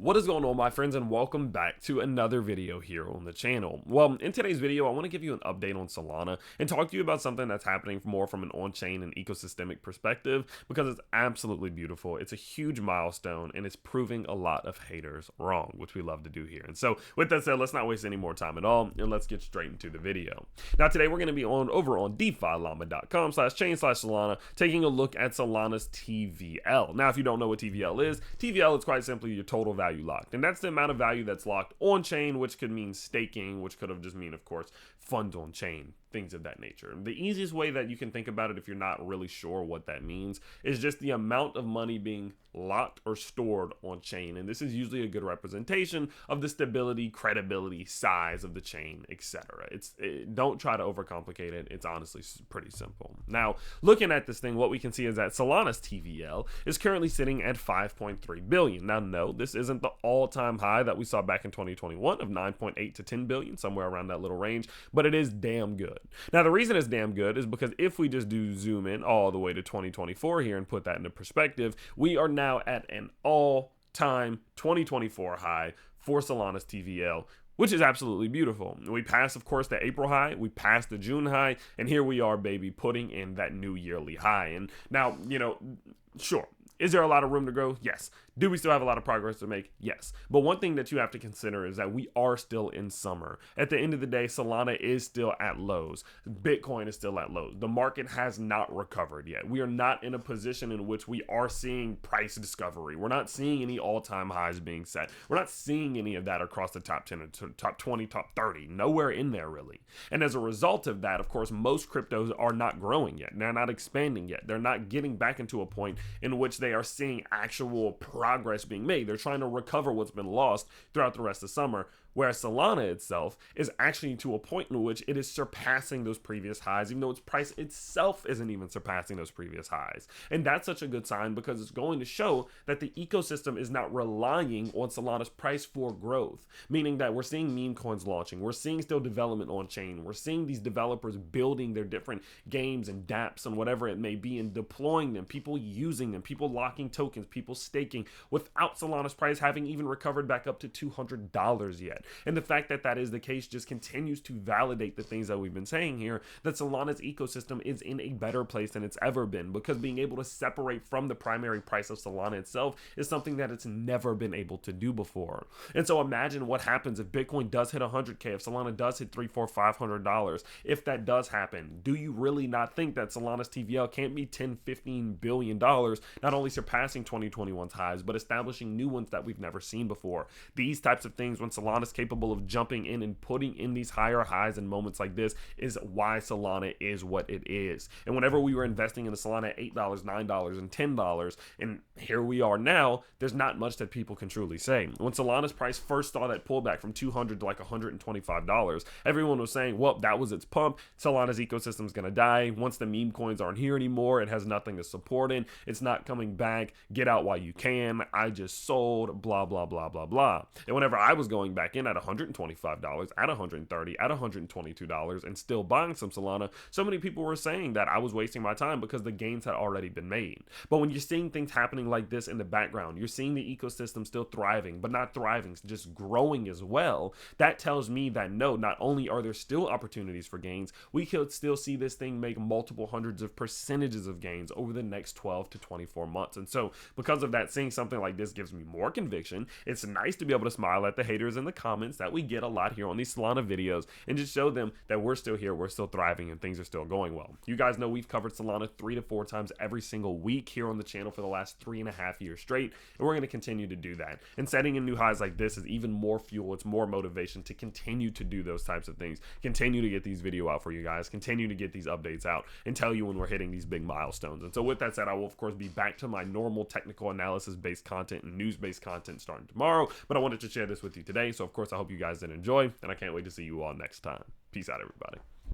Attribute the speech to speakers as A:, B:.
A: What is going on, my friends, and welcome back to another video here on the channel. Well, in today's video, I want to give you an update on Solana and talk to you about something that's happening more from an on-chain and ecosystemic perspective, because it's absolutely beautiful. It's a huge milestone, and it's proving a lot of haters wrong, which we love to do here. And so with that said, let's not waste any more time at all, and let's get straight into the video. Now, today we're going to be over on DeFiLlama.com/chain/Solana, taking a look at Solana's TVL. Now, if you don't know what TVL is quite simply your total value locked, and that's the amount of value that's locked on chain, which could mean staking, which could have just mean, of course, funds on chain, things of that nature. The easiest way that you can think about it, if you're not really sure what that means, is just the amount of money being locked or stored on chain. And this is usually a good representation of the stability, credibility, size of the chain, etc. Don't try to overcomplicate it. It's honestly pretty simple. Now, looking at this thing, what we can see is that Solana's TVL is currently sitting at 5.3 billion. Now, no, this isn't the all-time high that we saw back in 2021 of 9.8 to 10 billion, somewhere around that little range, but it is damn good. Now, the reason it's damn good is because if we just do zoom in all the way to 2024 here and put that into perspective, we are now at an all-time 2024 high for Solana's TVL, which is absolutely beautiful. We passed, of course, the April high, we passed the June high, and here we are, baby, putting in that new yearly high. And now, sure, is there a lot of room to grow? Yes. Do we still have a lot of progress to make? Yes. But one thing that you have to consider is that we are still in summer. At the end of the day, Solana is still at lows. Bitcoin is still at lows. The market has not recovered yet. We are not in a position in which we are seeing price discovery. We're not seeing any all-time highs being set. We're not seeing any of that across the top 10, top 20, top 30. Nowhere in there, really. And as a result of that, of course, most cryptos are not growing yet. They're not expanding yet. They're not getting back into a point in which they are seeing actual progress being made. They're trying to recover what's been lost throughout the rest of summer, whereas Solana itself is actually to a point in which it is surpassing those previous highs, even though its price itself isn't even surpassing those previous highs. And that's such a good sign, because it's going to show that the ecosystem is not relying on Solana's price for growth, meaning that we're seeing meme coins launching, we're seeing still development on chain, we're seeing these developers building their different games and dApps and whatever it may be and deploying them, people using them, people locking tokens, people staking, without Solana's price having even recovered back up to $200 yet. And the fact that that is the case just continues to validate the things that we've been saying here, that Solana's ecosystem is in a better place than it's ever been, because being able to separate from the primary price of Solana itself is something that it's never been able to do before. And so imagine what happens if Bitcoin does hit 100K, if Solana does hit $300, $400, $500. If that does happen, do you really not think that Solana's TVL can't be $10, $15 billion, not only surpassing 2021's highs, but establishing new ones that we've never seen before? These types of things, when Solana's capable of jumping in and putting in these higher highs in moments like this, is why Solana is what it is. And whenever we were investing in the Solana at $8, $9, and $10, and here we are now, there's not much that people can truly say. When Solana's price first saw that pullback from $200 to like $125, everyone was saying, well, that was its pump. Solana's ecosystem is going to die. Once the meme coins aren't here anymore, it has nothing to support in. It's not coming back. Get out while you can. I just sold, blah, blah, blah, blah, blah. And whenever I was going back in at $125, at $130, at $122, and still buying some Solana, so many people were saying that I was wasting my time because the gains had already been made. But when you're seeing things happening like this in the background, you're seeing the ecosystem still thriving, but not thriving, just growing as well. That tells me that no, not only are there still opportunities for gains, we could still see this thing make multiple hundreds of percentages of gains over the next 12 to 24 months. And so because of that, seeing something like this gives me more conviction. It's nice to be able to smile at the haters in the comments that we get a lot here on these Solana videos, and just show them that we're still here, we're still thriving, and things are still going well. You guys know we've covered Solana 3 to 4 times every single week here on the channel for the last 3.5 years straight, and we're going to continue to do that. And setting in new highs like this is even more fuel, it's more motivation to continue to do those types of things, continue to get these videos out for you guys, continue to get these updates out, and tell you when we're hitting these big milestones. And so with that said, I will of course be back to my normal technical analysis based content and news based content starting tomorrow, but I wanted to share this with you today. So of course I hope you guys did enjoy, and I can't wait to see you all next time. Peace out, everybody.